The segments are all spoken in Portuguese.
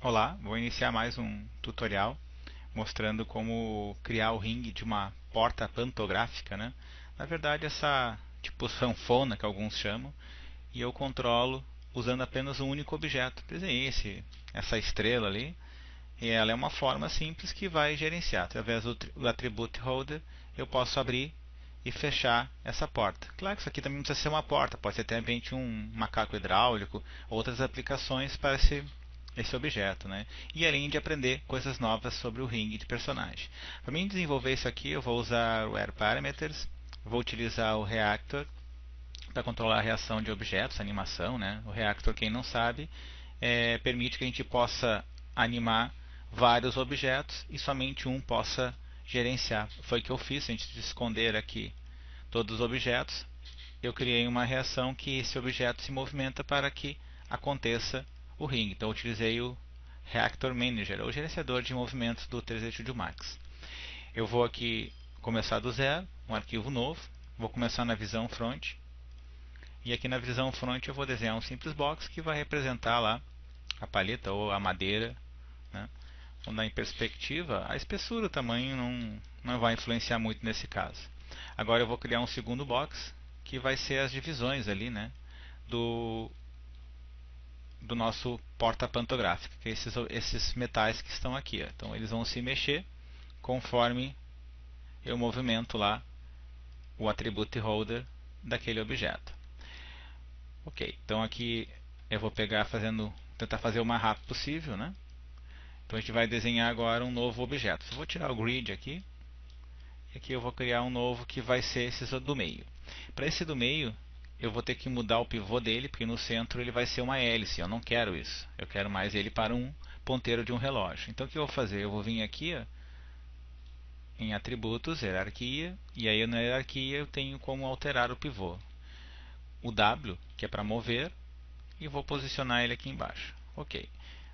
Olá, vou iniciar mais um tutorial mostrando como criar o ringue de uma porta pantográfica, né? Na verdade, essa tipo sanfona que alguns chamam, e eu controlo usando apenas um único objeto. Desenhei essa estrela ali, e ela é uma forma simples que vai gerenciar. Através do attribute holder, eu posso abrir e fechar essa porta. Claro que isso aqui também não precisa ser uma porta, pode ser também um macaco hidráulico, outras aplicações para esse objeto, né? E além de aprender coisas novas sobre o ringue de personagem. Para mim desenvolver isso aqui, eu vou usar o AirParameters, vou utilizar o Reactor para controlar a reação de objetos, a animação, né? O Reactor, quem não sabe, permite que a gente possa animar vários objetos e somente um possa gerenciar. Foi o que eu fiz, antes de esconder aqui todos os objetos, eu criei uma reação que esse objeto se movimenta para que aconteça o ring. Então eu utilizei o Reactor Manager, o gerenciador de movimentos do 3D Studio Max. Eu vou aqui começar do zero, um arquivo novo, vou começar na visão front, e aqui na visão front eu vou desenhar um simples box que vai representar lá a palheta ou a madeira, né? Vamos dar em perspectiva, a espessura, o tamanho não vai influenciar muito nesse caso. Agora eu vou criar um segundo box que vai ser as divisões ali, né, do, do nosso porta pantográfico, que é esses metais que estão aqui. Ó. Então eles vão se mexer conforme eu movimento lá o attribute holder daquele objeto. Ok, então aqui eu vou tentar fazer o mais rápido possível, né? Então a gente vai desenhar agora um novo objeto. Eu vou tirar o grid aqui. E aqui eu vou criar um novo que vai ser esse do meio. Para esse do meio, eu vou ter que mudar o pivô dele, porque no centro ele vai ser uma hélice. Eu não quero isso. Eu quero mais ele para um ponteiro de um relógio. Então o que eu vou fazer? Eu vou vir aqui ó, em atributos, hierarquia, e aí na hierarquia eu tenho como alterar o pivô. O W, que é para mover, e vou posicionar ele aqui embaixo. Ok.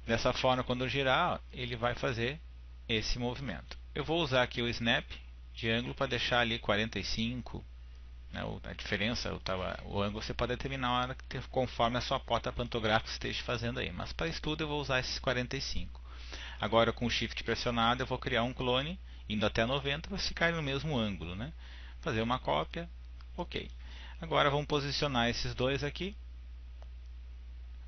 Dessa forma, quando eu girar, ele vai fazer esse movimento. Eu vou usar aqui o snap de ângulo para deixar ali 45, né, a diferença, o ângulo você pode determinar conforme a sua porta pantográfica esteja fazendo aí. Mas para estudo eu vou usar esses 45. Agora com o Shift pressionado eu vou criar um clone, indo até 90, vai ficar no mesmo ângulo. Né? Fazer uma cópia, ok. Agora vamos posicionar esses dois aqui.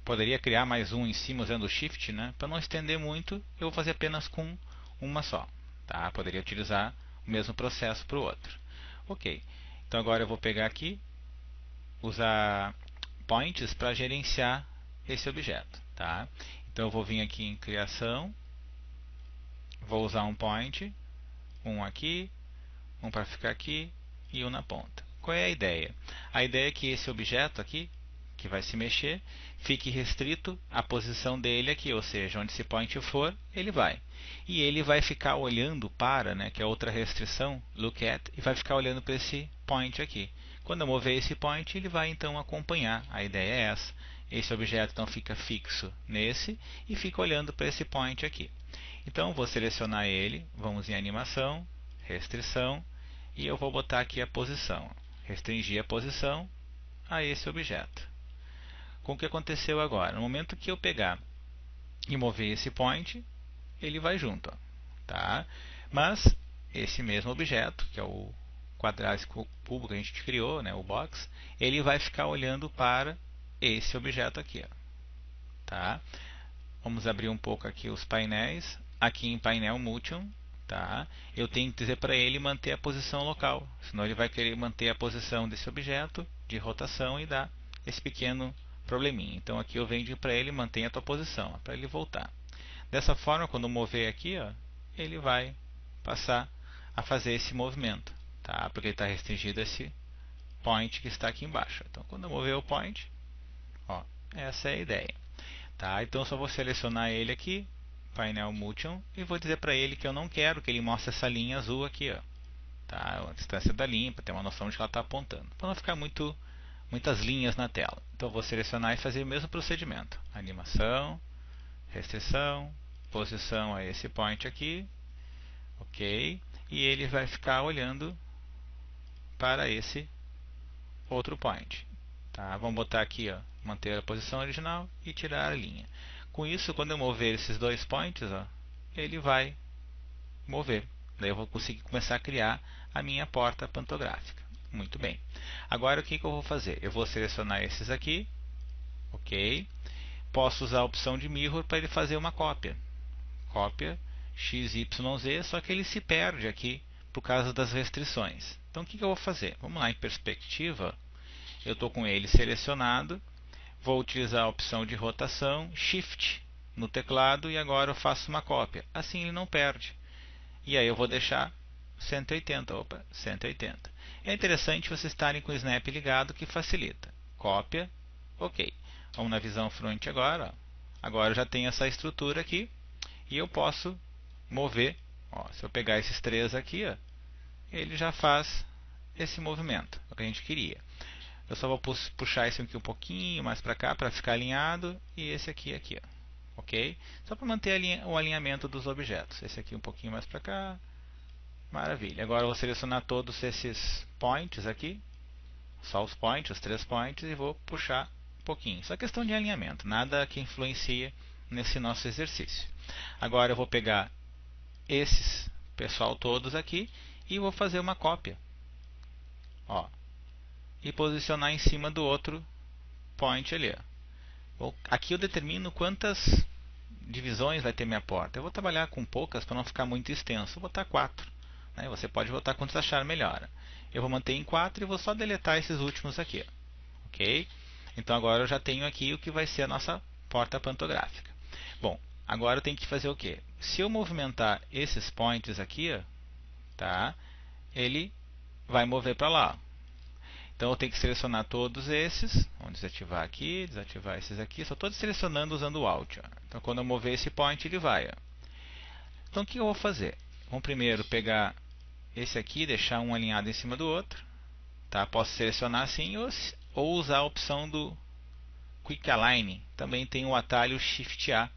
Poderia criar mais um em cima usando o Shift, né? Para não estender muito, eu vou fazer apenas com uma só. Tá? Poderia utilizar o mesmo processo para o outro. Ok. Então agora eu vou pegar aqui, usar points para gerenciar esse objeto. Tá? Então eu vou vir aqui em criação, vou usar um point, um aqui, um para ficar aqui e um na ponta. Qual é a ideia? A ideia é que esse objeto aqui, que vai se mexer, fique restrito à posição dele aqui, ou seja, onde esse point for, ele vai. E ele vai ficar olhando para, né, que é outra restrição, look at, e vai ficar olhando para esse point aqui. Quando eu mover esse point, ele vai então acompanhar. A ideia é essa. Esse objeto então fica fixo nesse e fica olhando para esse point aqui. Então vou selecionar ele, vamos em animação, restrição, e eu vou botar aqui a posição. Restringir a posição a esse objeto. Com o que aconteceu agora? No momento que eu pegar e mover esse point, ele vai junto. Ó, tá? Mas esse mesmo objeto, que é o quadrático cubo que a gente criou, né, o box, ele vai ficar olhando para esse objeto aqui. Ó, tá? Vamos abrir um pouco aqui os painéis. Aqui em painel Motion, tá? Eu tenho que dizer para ele manter a posição local, senão ele vai querer manter a posição desse objeto de rotação e dar esse pequeno probleminha. Então aqui eu venho para ele mantenha a tua posição, para ele voltar. Dessa forma, quando eu mover aqui, ó, ele vai passar a fazer esse movimento, tá? Porque ele está restringido a esse point que está aqui embaixo. Então quando eu mover o point, ó, essa é a ideia. Tá? Então eu só vou selecionar ele aqui, painel Motion, e vou dizer para ele que eu não quero que ele mostre essa linha azul aqui, ó, tá? A distância da linha, para ter uma noção de que ela está apontando, para não ficar muitas linhas na tela. Então eu vou selecionar e fazer o mesmo procedimento: animação, restrição, posição a esse point aqui, ok, e ele vai ficar olhando para esse outro point. Tá? Vamos botar aqui, ó, manter a posição original e tirar a linha. Com isso, quando eu mover esses dois points, ó, ele vai mover. Daí eu vou conseguir começar a criar a minha porta pantográfica. Muito bem. Agora o que eu vou fazer? Eu vou selecionar esses aqui. Ok. Posso usar a opção de Mirror para ele fazer uma cópia. Cópia XYZ, só que ele se perde aqui por causa das restrições. Então o que eu vou fazer? Vamos lá em perspectiva. Eu estou com ele selecionado. Vou utilizar a opção de rotação, Shift no teclado e agora eu faço uma cópia. Assim ele não perde. E aí eu vou deixar 180. Opa, 180. É interessante vocês estarem com o Snap ligado que facilita. Cópia, ok. Vamos na visão front agora. Ó. Agora eu já tenho essa estrutura aqui e eu posso mover. Ó, se eu pegar esses três aqui, ó, ele já faz esse movimento, é o que a gente queria. Eu só vou puxar esse aqui um pouquinho mais para cá para ficar alinhado e esse aqui, ó. Ok? Só para manter o alinhamento dos objetos. Esse aqui um pouquinho mais para cá. Maravilha. Agora eu vou selecionar todos esses points aqui. Só os points, os 3 points, e vou puxar um pouquinho. Só questão de alinhamento, nada que influencia nesse nosso exercício. Agora eu vou pegar esses pessoal todos aqui e vou fazer uma cópia. Ó. E posicionar em cima do outro point ali. Ó. Aqui eu determino quantas divisões vai ter minha porta. Eu vou trabalhar com poucas para não ficar muito extenso. Vou botar 4. Né? Você pode botar quantos achar melhor. Eu vou manter em 4 e vou só deletar esses últimos aqui. Ok? Então agora eu já tenho aqui o que vai ser a nossa porta pantográfica. Bom, agora eu tenho que fazer o quê? Se eu movimentar esses points aqui, ó, tá? Ele vai mover para lá. Então eu tenho que selecionar todos esses. Vamos desativar aqui, desativar esses aqui. Só estou selecionando usando o Alt. Ó. Então quando eu mover esse point, ele vai. Ó. Então o que eu vou fazer? Vamos primeiro pegar esse aqui e deixar um alinhado em cima do outro. Tá? Posso selecionar assim ou usar a opção do Quick Align. Também tem o atalho Shift A.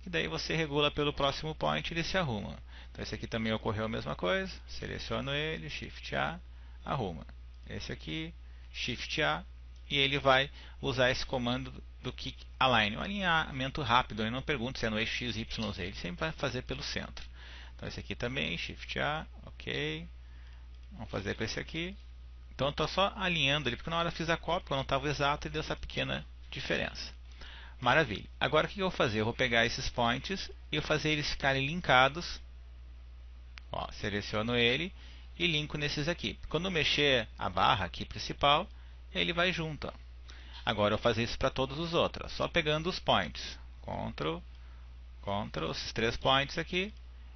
Que daí você regula pelo próximo point e ele se arruma. Então esse aqui também ocorreu a mesma coisa. Seleciono ele, Shift A, arruma. Esse aqui, Shift A, e ele vai usar esse comando do Quick Align, um alinhamento rápido. Ele não pergunta se é no eixo X, Y, Z, ele sempre vai fazer pelo centro. Então esse aqui também, Shift A, ok. Vamos fazer com esse aqui. Então eu estou só alinhando ele, porque na hora eu fiz a cópia, quando não estava exato, ele deu essa pequena diferença. Maravilha. Agora o que eu vou fazer? Eu vou pegar esses points e fazer eles ficarem linkados. Ó, seleciono ele e linko nesses aqui. Quando eu mexer a barra aqui principal, ele vai junto. Ó. Agora eu vou fazer isso para todos os outros. Só pegando os points. Ctrl, Ctrl, esses 3 points aqui.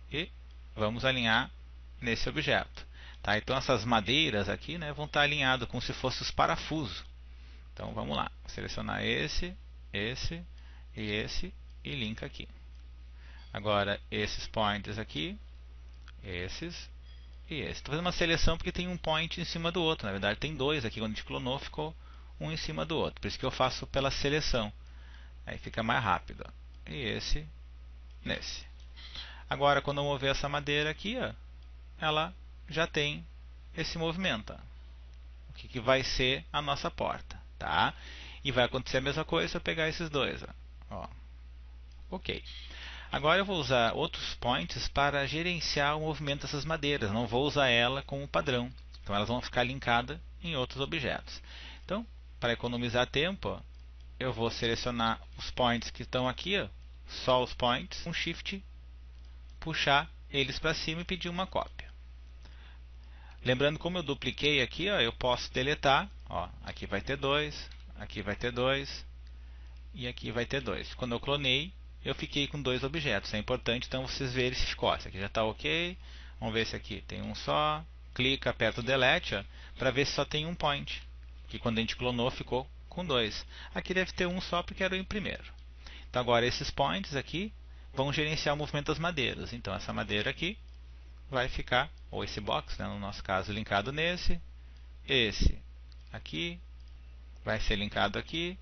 E vamos alinhar nesse objeto. Tá? Então essas madeiras aqui, né, vão estar alinhadas como se fossem os parafusos. Então vamos lá. Vou selecionar esse e linka aqui. Agora esses points aqui, esses e esse. Estou fazendo uma seleção porque tem um point em cima do outro. Na verdade tem dois aqui. Quando a gente clonou ficou um em cima do outro. Por isso que eu faço pela seleção. Aí fica mais rápido. Ó. E esse nesse. Agora quando eu mover essa madeira aqui, ó, ela já tem esse movimento. Ó. O que vai ser a nossa porta. Tá? E vai acontecer a mesma coisa se eu pegar esses dois. Ó. Ok. Agora eu vou usar outros points para gerenciar o movimento dessas madeiras. Não vou usar ela como padrão. Então elas vão ficar linkadas em outros objetos. Então, para economizar tempo, ó, eu vou selecionar os points que estão aqui. Ó, só os points. Com Shift, puxar eles para cima e pedir uma cópia. Lembrando, como eu dupliquei aqui, ó, eu posso deletar. Ó, aqui vai ter 2, aqui vai ter 2 e aqui vai ter 2. Quando eu clonei, eu fiquei com 2 objetos. É importante então vocês verem se ficou. Esse aqui já está ok. Vamos ver se aqui tem um só. Clica, aperta o delete para ver se só tem um point. Que quando a gente clonou ficou com 2. Aqui deve ter um só porque era o primeiro. Então agora esses points aqui vão gerenciar o movimento das madeiras. Então essa madeira aqui vai ficar, ou esse box, né, no nosso caso, linkado nesse. Esse aqui vai ser linkado aqui.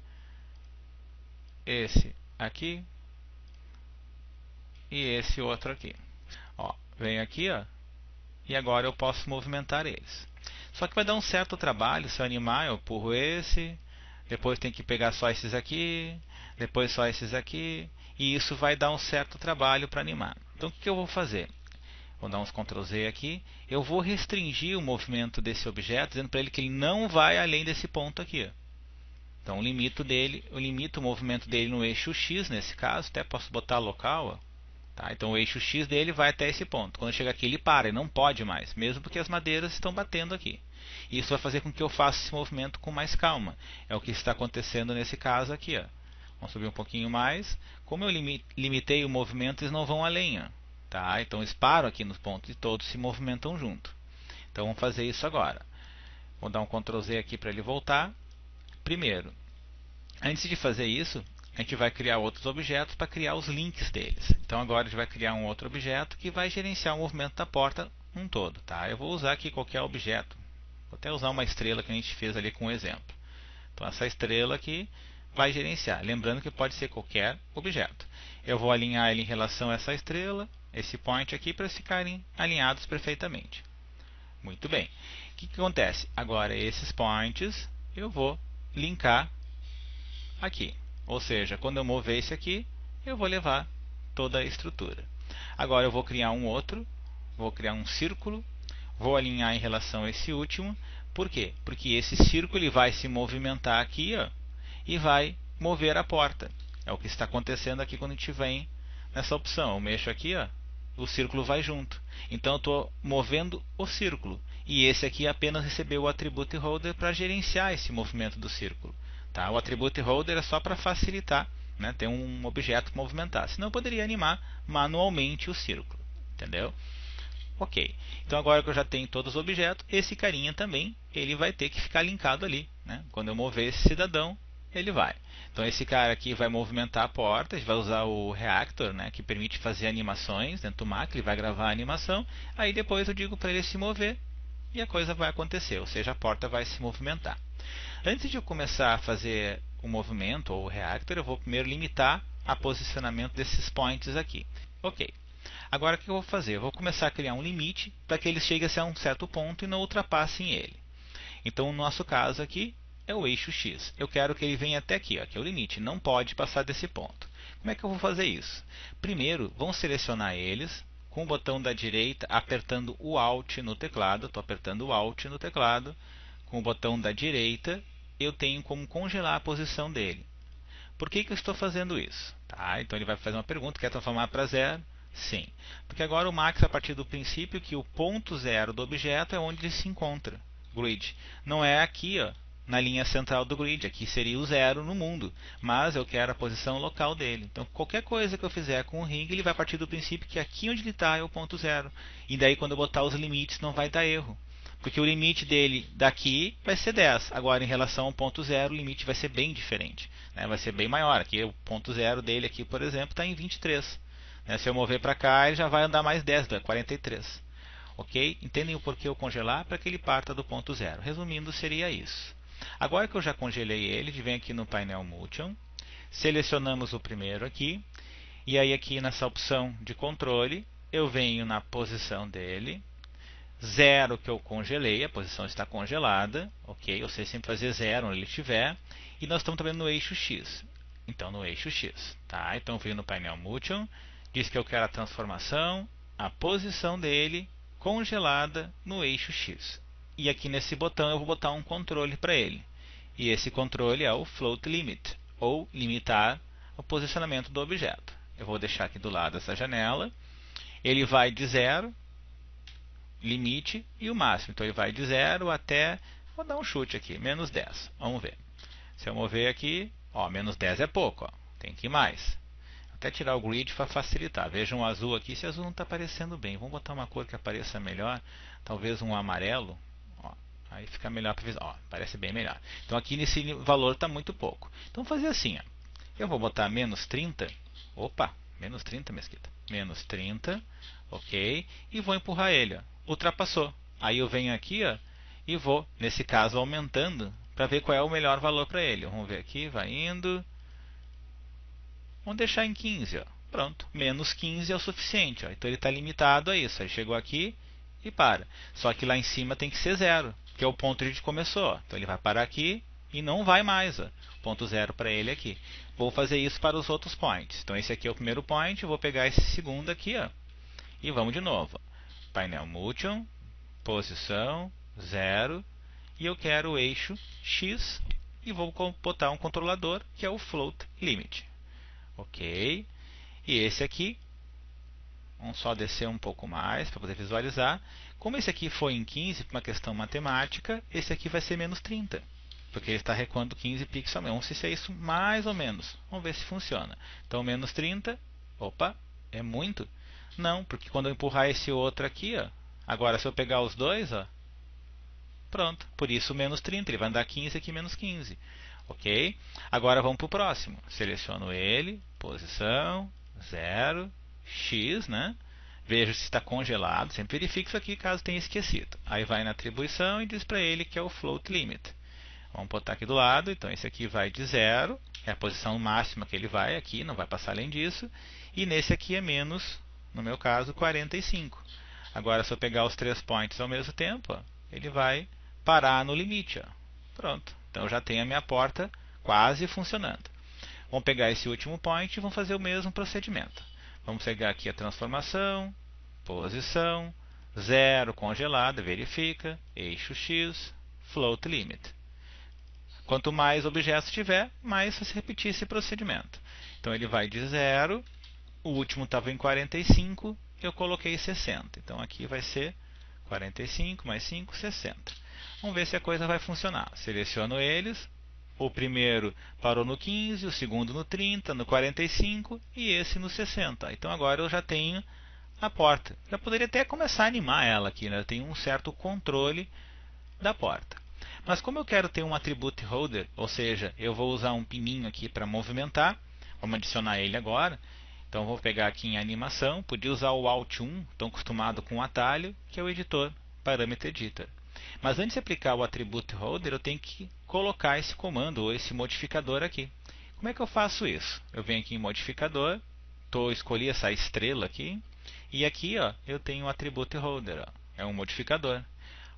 Esse aqui. E esse outro aqui. Ó, venho aqui, ó, e agora eu posso movimentar eles. Só que vai dar um certo trabalho se eu animar. Eu empurro esse, depois tem que pegar só esses aqui, depois só esses aqui, e isso vai dar um certo trabalho para animar. Então o que eu vou fazer? Vou dar uns Ctrl Z aqui. Eu vou restringir o movimento desse objeto, dizendo para ele que ele não vai além desse ponto aqui. Então eu limito o movimento dele no eixo X, nesse caso, até posso botar local. Tá? Então o eixo X dele vai até esse ponto. Quando chega aqui ele para, ele não pode mais, mesmo porque as madeiras estão batendo aqui. Isso vai fazer com que eu faça esse movimento com mais calma. É o que está acontecendo nesse caso aqui. Ó. Vamos subir um pouquinho mais. Como eu limitei o movimento, eles não vão além. Ó. Tá? Então eles param aqui nos pontos e todos se movimentam junto. Então vamos fazer isso agora. Vou dar um Ctrl Z aqui para ele voltar. Primeiro, antes de fazer isso, a gente vai criar outros objetos para criar os links deles. Então agora a gente vai criar um outro objeto que vai gerenciar o movimento da porta um todo. Tá? Eu vou usar aqui qualquer objeto. Vou até usar uma estrela que a gente fez ali com um exemplo. Então essa estrela aqui vai gerenciar. Lembrando que pode ser qualquer objeto. Eu vou alinhar ele em relação a essa estrela, esse point aqui, para ficarem alinhados perfeitamente. Muito bem. O que acontece? Agora esses points eu vou linkar aqui. Ou seja, quando eu mover esse aqui, eu vou levar toda a estrutura. Agora eu vou criar um outro, vou criar um círculo, vou alinhar em relação a esse último. Por quê? Porque esse círculo ele vai se movimentar aqui, ó, e vai mover a porta. É o que está acontecendo aqui quando a gente vem nessa opção. Eu mexo aqui, ó, o círculo vai junto. Então eu estou movendo o círculo. E esse aqui apenas recebeu o Attribute Holder para gerenciar esse movimento do círculo. Tá? O Attribute Holder é só para facilitar, né, ter um objeto movimentar. Senão eu poderia animar manualmente o círculo. Entendeu? Ok. Então agora que eu já tenho todos os objetos, esse carinha também ele vai ter que ficar linkado ali. Né? Quando eu mover esse cidadão, ele vai. Então esse cara aqui vai movimentar a porta, a gente vai usar o Reactor, né, que permite fazer animações dentro do Mac, ele vai gravar a animação, aí depois eu digo para ele se mover e a coisa vai acontecer, ou seja, a porta vai se movimentar. Antes de eu começar a fazer o movimento ou o Reactor, eu vou primeiro limitar o posicionamento desses points aqui. Ok. Agora o que eu vou fazer? Eu vou começar a criar um limite para que eles cheguem a um certo ponto e não ultrapassem ele. Então, no nosso caso aqui, é o eixo X. Eu quero que ele venha até aqui, ó, que é o limite. Não pode passar desse ponto. Como é que eu vou fazer isso? Primeiro, vamos selecionar eles com o botão da direita, apertando o Alt no teclado. Estou apertando o Alt no teclado. Com o botão da direita, eu tenho como congelar a posição dele. Por que eu estou fazendo isso? Tá, então ele vai fazer uma pergunta, quer transformar para 0? Sim. Porque agora o Max, a partir do princípio que o ponto 0 do objeto é onde ele se encontra. Grid. Não é aqui, ó, na linha central do grid. Aqui seria o 0 no mundo. Mas eu quero a posição local dele. Então qualquer coisa que eu fizer com o ring, ele vai partir do princípio que aqui onde ele está é o ponto 0. E daí quando eu botar os limites não vai dar erro. Porque o limite dele daqui vai ser 10. Agora em relação ao ponto 0 o limite vai ser bem diferente. Né? Vai ser bem maior. Aqui o ponto 0 dele aqui, por exemplo, está em 23. Né? Se eu mover para cá ele já vai andar mais 10, 43. Ok? Entendem o porquê eu congelar? Para que ele parta do ponto 0. Resumindo, seria isso. Agora que eu já congelei ele, a gente vem aqui no painel Motion, selecionamos o primeiro aqui, e aí aqui nessa opção de controle, eu venho na posição dele, 0 que eu congelei, a posição está congelada, ok? Eu sei sempre fazer 0 onde ele estiver, e nós estamos também no eixo X. Então no eixo X, tá? Então eu venho no painel Motion, diz que eu quero a transformação, a posição dele, congelada no eixo X. E aqui nesse botão eu vou botar um controle para ele. E esse controle é o Float Limit, ou limitar o posicionamento do objeto. Eu vou deixar aqui do lado essa janela. Ele vai de 0, limite, e o máximo. Então ele vai de 0 até, vou dar um chute aqui, menos 10. Vamos ver. Se eu mover aqui, ó, menos 10 é pouco, ó, tem que ir mais. Até tirar o grid para facilitar. Vejam o azul aqui, esse azul não está aparecendo bem. Vamos botar uma cor que apareça melhor, talvez um amarelo. Ó, aí fica melhor para ver. Ó, parece bem melhor. Então aqui nesse valor está muito pouco. Então vou fazer assim, ó. Eu vou botar menos 30. Opa, menos 30, Mesquita. Menos 30, ok. E vou empurrar ele, ó. Ultrapassou. Aí eu venho aqui, ó, e vou, nesse caso, aumentando para ver qual é o melhor valor para ele. Vamos ver aqui, vai indo. Vamos deixar em 15, ó. Pronto, menos 15 é o suficiente, ó. Então ele está limitado a isso. Aí chegou aqui e para. Só que lá em cima tem que ser 0, que é o ponto que a gente começou, ó. Então ele vai parar aqui e não vai mais. Ó. Ponto 0 para ele aqui. Vou fazer isso para os outros points. Então esse aqui é o primeiro point, eu vou pegar esse segundo aqui, ó, e vamos de novo. Painel Motion, posição, 0, e eu quero o eixo X, e vou botar um controlador, que é o Float Limit. Ok. E esse aqui, vamos só descer um pouco mais para poder visualizar. Como esse aqui foi em 15, por uma questão matemática, esse aqui vai ser menos 30. Porque ele está recuando 15 pixels. Vamos ver se é isso mais ou menos. Vamos ver se funciona. Então, menos 30. Opa, é muito? Não, porque quando eu empurrar esse outro aqui, ó, agora se eu pegar os dois, ó, pronto. Por isso, menos 30. Ele vai andar 15 aqui, menos 15. Ok? Agora vamos para o próximo. Seleciono ele, posição, 0, X, né? Vejo se está congelado. Sempre verifique isso aqui caso tenha esquecido. Aí vai na atribuição e diz para ele que é o Float Limit. Vamos botar aqui do lado. Então esse aqui vai de 0. É a posição máxima que ele vai aqui. Não vai passar além disso. E nesse aqui é menos, no meu caso, 45. Agora se eu pegar os 3 points ao mesmo tempo, ó, ele vai parar no limite. Ó. Pronto. Então eu já tenho a minha porta quase funcionando. Vamos pegar esse último point e vamos fazer o mesmo procedimento. Vamos pegar aqui a transformação, posição, 0 congelada, verifica, eixo X, Float Limit. Quanto mais objetos tiver, mais você repetir esse procedimento. Então ele vai de 0, o último estava em 45, eu coloquei 60. Então aqui vai ser 45 mais 5, 60. Vamos ver se a coisa vai funcionar. Seleciono eles. O primeiro parou no 15, o segundo no 30, no 45 e esse no 60. Então agora eu já tenho a porta. Já poderia até começar a animar ela aqui, né? Eu tenho um certo controle da porta. Mas como eu quero ter um attribute holder, ou seja, eu vou usar um pininho aqui para movimentar, vamos adicionar ele agora. Então vou pegar aqui em animação, podia usar o Alt 1, tão acostumado com o atalho, que é o editor Parameter Editor. Mas antes de aplicar o attribute holder, eu tenho que colocar esse comando ou esse modificador aqui. Como é que eu faço isso? Eu venho aqui em modificador, escolhi essa estrela aqui, e aqui ó, eu tenho o attribute holder, ó, é um modificador.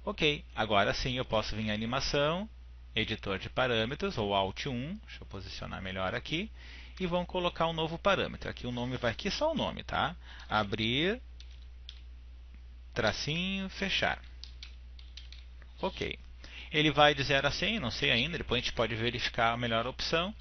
Ok, agora sim eu posso vir em animação, editor de parâmetros, ou Alt 1, deixa eu posicionar melhor aqui, e vamos colocar um novo parâmetro. Aqui o nome vai aqui, só o nome, tá? Abrir, tracinho, fechar. Ok. Ele vai de 0 a 100, não sei ainda, depois a gente pode verificar a melhor opção.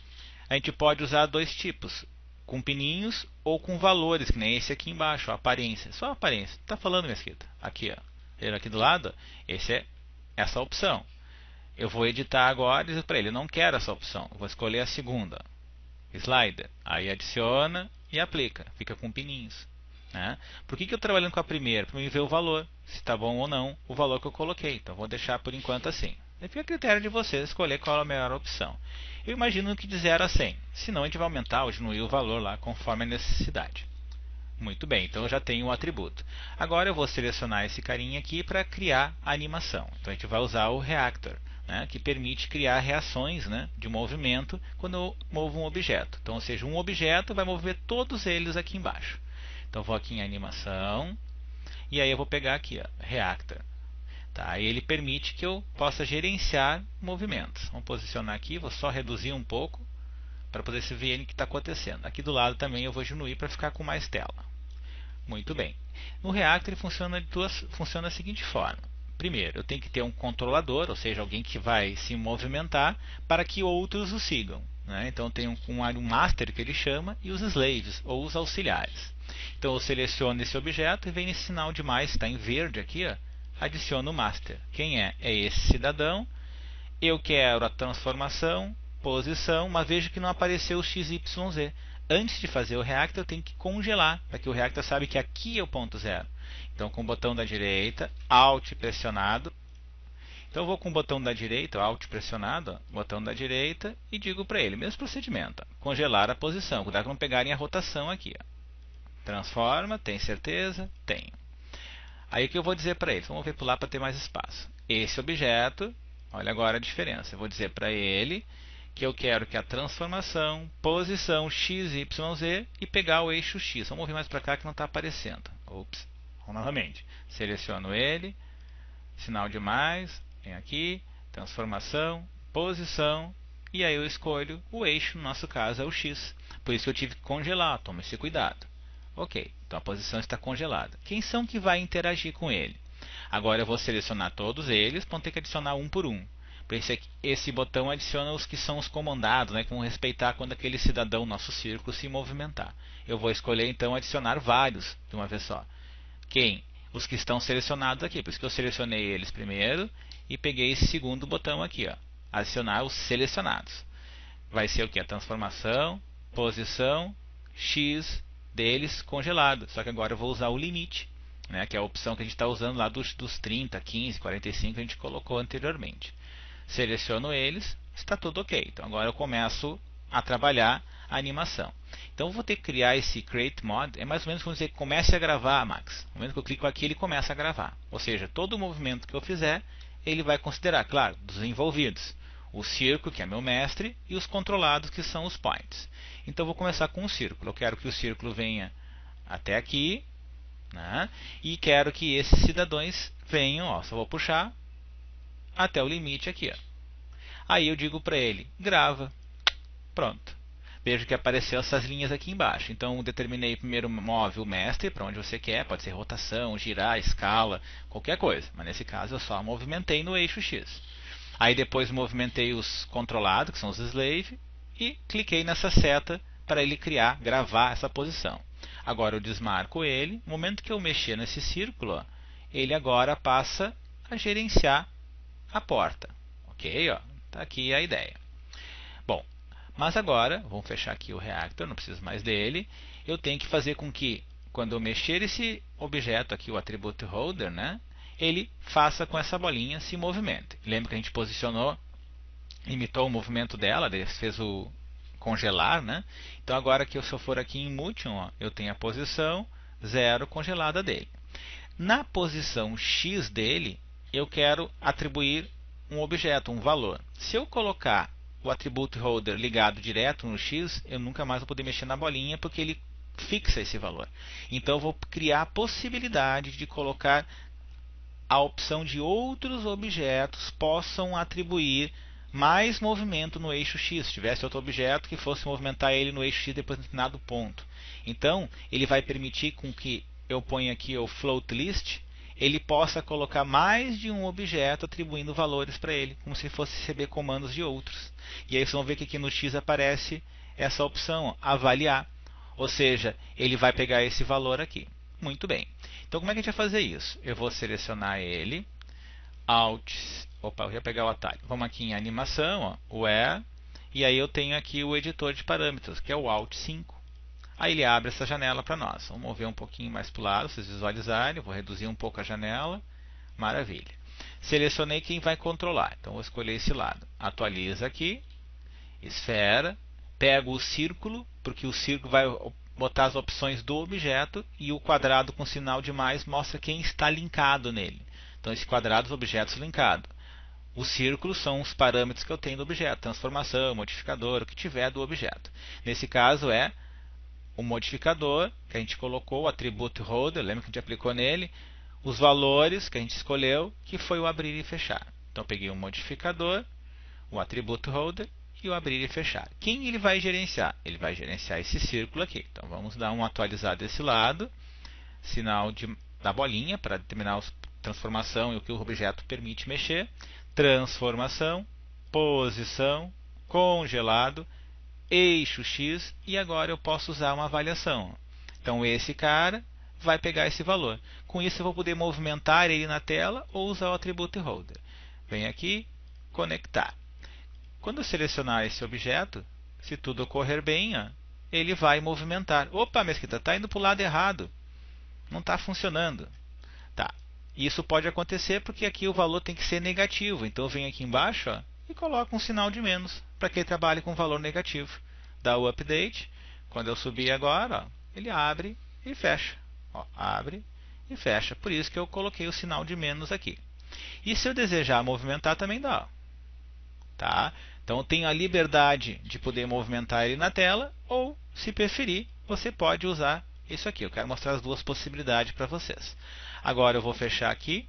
A gente pode usar dois tipos, com pininhos ou com valores, que nem esse aqui embaixo, a aparência. Só a aparência. Está falando, Mesquita? Aqui, ó. Ele aqui do lado, esse é essa opção. Eu vou editar agora e dizer para ele, eu não quero essa opção. Eu vou escolher a segunda. Slider. Aí adiciona e aplica. Fica com pininhos. Né? Por que eu estou trabalhando com a primeira? Para me ver o valor, se está bom ou não o valor que eu coloquei. Então vou deixar por enquanto assim. Aí fica a critério de vocês escolher qual é a melhor opção. Eu imagino que de 0 a 100. Senão a gente vai aumentar ou diminuir o valor lá conforme a necessidade. Muito bem, então eu já tenho o atributo. Agora eu vou selecionar esse carinha aqui para criar a animação. Então a gente vai usar o Reactor, né, que permite criar reações, né, de movimento quando eu movo um objeto. Então, ou seja, um objeto vai mover todos eles aqui embaixo. Então vou aqui em animação e aí eu vou pegar aqui, ó, Reactor. Tá? E ele permite que eu possa gerenciar movimentos. Vamos posicionar aqui, vou só reduzir um pouco para poder se ver o que está acontecendo. Aqui do lado também eu vou diminuir para ficar com mais tela. Muito bem. No Reactor ele funciona da seguinte forma. Primeiro, eu tenho que ter um controlador, ou seja, alguém que vai se movimentar para que outros o sigam. Né? Então tem um master que ele chama e os slaves, ou os auxiliares. Então eu seleciono esse objeto e vem nesse sinal de mais, está em verde aqui, ó, adiciono o master. Quem é? É esse cidadão. Eu quero a transformação, posição, mas veja que não apareceu o XYZ. Antes de fazer o Reactor, eu tenho que congelar, para que o Reactor saiba que aqui é o ponto 0. Então, com o botão da direita, Alt pressionado. Então, eu vou com o botão da direita, Alt pressionado, ó, botão da direita, e digo para ele, mesmo procedimento, ó, congelar a posição, cuidado para não pegarem a rotação aqui. Ó. Transforma, tem certeza? Tenho. Aí o que eu vou dizer para ele? Vamos ver pular para ter mais espaço. Esse objeto, olha agora a diferença, eu vou dizer para ele que eu quero que a transformação, posição XYZ e pegar o eixo X. Vamos mover mais para cá que não está aparecendo. Ops. Vamos novamente. Seleciono ele, sinal de mais, vem aqui, transformação, posição, e aí eu escolho o eixo, no nosso caso é o X. Por isso que eu tive que congelar, toma esse cuidado. Ok, então a posição está congelada. Quem são que vai interagir com ele? Agora eu vou selecionar todos eles, vão ter que adicionar um por um. Esse botão adiciona os que são os comandados, né, que vão respeitar quando aquele cidadão, nosso círculo, se movimentar. Eu vou escolher então adicionar vários de uma vez só. Quem? Os que estão selecionados aqui. Por isso que eu selecionei eles primeiro e peguei esse segundo botão aqui, ó, adicionar os selecionados. Vai ser o que? A transformação, posição, X deles congelado. Só que agora eu vou usar o limite, né, que é a opção que a gente está usando lá dos 30, 15, 45 que a gente colocou anteriormente. Seleciono eles, está tudo ok. Então agora eu começo a trabalhar a animação. Então eu vou ter que criar esse Create Mod, é mais ou menos como dizer, comece a gravar, Max. No momento que eu clico aqui, ele começa a gravar. Ou seja, todo o movimento que eu fizer, ele vai considerar, claro, dos envolvidos. O círculo, que é meu mestre, e os controlados, que são os points. Então eu vou começar com o círculo. Eu quero que o círculo venha até aqui, né? E quero que esses cidadãos venham, ó, só vou puxar até o limite aqui, ó. Aí eu digo para ele, grava. Pronto. Vejo que apareceu essas linhas aqui embaixo. Então determinei primeiro, move o mestre para onde você quer, pode ser rotação, girar, escala, qualquer coisa. Mas nesse caso eu só movimentei no eixo X. Aí depois movimentei os controlados, que são os slave, e cliquei nessa seta para ele criar, gravar essa posição. Agora eu desmarco ele. No momento que eu mexer nesse círculo, ó, ele agora passa a gerenciar a porta. Ok? Está aqui a ideia. Bom, mas agora, vamos fechar aqui o reactor, não preciso mais dele. Eu tenho que fazer com que, quando eu mexer esse objeto aqui, o attribute holder, né, ele faça com essa bolinha se movimente. Lembra que a gente posicionou, limitou o movimento dela, fez o congelar, né? Então agora que se eu for aqui em Motion, ó, eu tenho a posição 0 congelada dele. Na posição X dele, eu quero atribuir um objeto, um valor. Se eu colocar o attribute holder ligado direto no X, eu nunca mais vou poder mexer na bolinha porque ele fixa esse valor. Então eu vou criar a possibilidade de colocar a opção de outros objetos possam atribuir mais movimento no eixo X. Se tivesse outro objeto que fosse movimentar ele no eixo X depois de um determinado ponto. Então ele vai permitir com que eu ponha aqui o float list, ele possa colocar mais de um objeto atribuindo valores para ele, como se fosse receber comandos de outros. E aí vocês vão ver que aqui no X aparece essa opção, avaliar. Ou seja, ele vai pegar esse valor aqui. Muito bem. Então como é que a gente vai fazer isso? Eu vou selecionar ele, Alt, opa, eu ia pegar o atalho. Vamos aqui em animação, ó, o Where, e aí eu tenho aqui o editor de parâmetros, que é o Alt 5. Aí ele abre essa janela para nós. Vamos mover um pouquinho mais para o lado, vocês visualizarem. Vou reduzir um pouco a janela. Maravilha. Selecionei quem vai controlar. Então vou escolher esse lado. Atualiza aqui. Esfera. Pego o círculo, porque o círculo vai botar as opções do objeto. E o quadrado com sinal de mais mostra quem está linkado nele. Então esse quadrado, os objetos linkados. Os círculos são os parâmetros que eu tenho do objeto. Transformação, modificador, o que tiver do objeto. Nesse caso é o modificador que a gente colocou, o attribute holder, lembra que a gente aplicou nele, os valores que a gente escolheu, que foi o abrir e fechar. Então eu peguei o modificador, o attribute holder e o abrir e fechar. Quem ele vai gerenciar? Ele vai gerenciar esse círculo aqui. Então vamos dar um atualizar desse lado, sinal da bolinha para determinar a transformação e o que o objeto permite mexer, transformação, posição, congelado, eixo X, e agora eu posso usar uma avaliação. Então esse cara vai pegar esse valor. Com isso eu vou poder movimentar ele na tela ou usar o attribute holder. Vem aqui, conectar. Quando eu selecionar esse objeto, se tudo ocorrer bem, ó, ele vai movimentar. Opa, Mesquita, está indo para o lado errado. Não está funcionando. Tá. Isso pode acontecer porque aqui o valor tem que ser negativo. Então eu venho aqui embaixo, ó, e coloco um sinal de menos para que ele trabalhe com valor negativo. Dá o update. Quando eu subir agora, ó, ele abre e fecha. Ó, abre e fecha. Por isso que eu coloquei o sinal de menos aqui. E se eu desejar movimentar, também dá. Ó. Tá? Então eu tenho a liberdade de poder movimentar ele na tela, ou, se preferir, você pode usar isso aqui. Eu quero mostrar as duas possibilidades para vocês. Agora eu vou fechar aqui.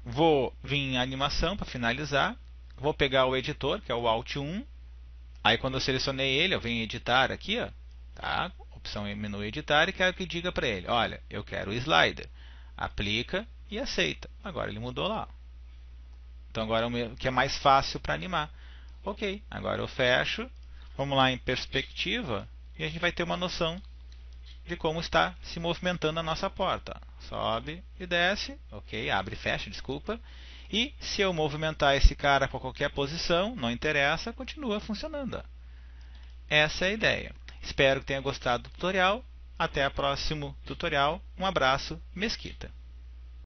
Vou vir em animação para finalizar. Vou pegar o editor, que é o Alt 1. Aí quando eu selecionei ele, eu venho em editar aqui, ó, tá? Opção menu editar e quero que diga para ele, olha, eu quero o slider. Aplica e aceita. Agora ele mudou lá. Então agora o que é mais fácil para animar. Ok, agora eu fecho. Vamos lá em perspectiva e a gente vai ter uma noção de como está se movimentando a nossa porta. Sobe e desce, ok, abre e fecha, desculpa. E se eu movimentar esse cara para qualquer posição, não interessa, continua funcionando. Essa é a ideia. Espero que tenha gostado do tutorial. Até o próximo tutorial. Um abraço, Mesquita.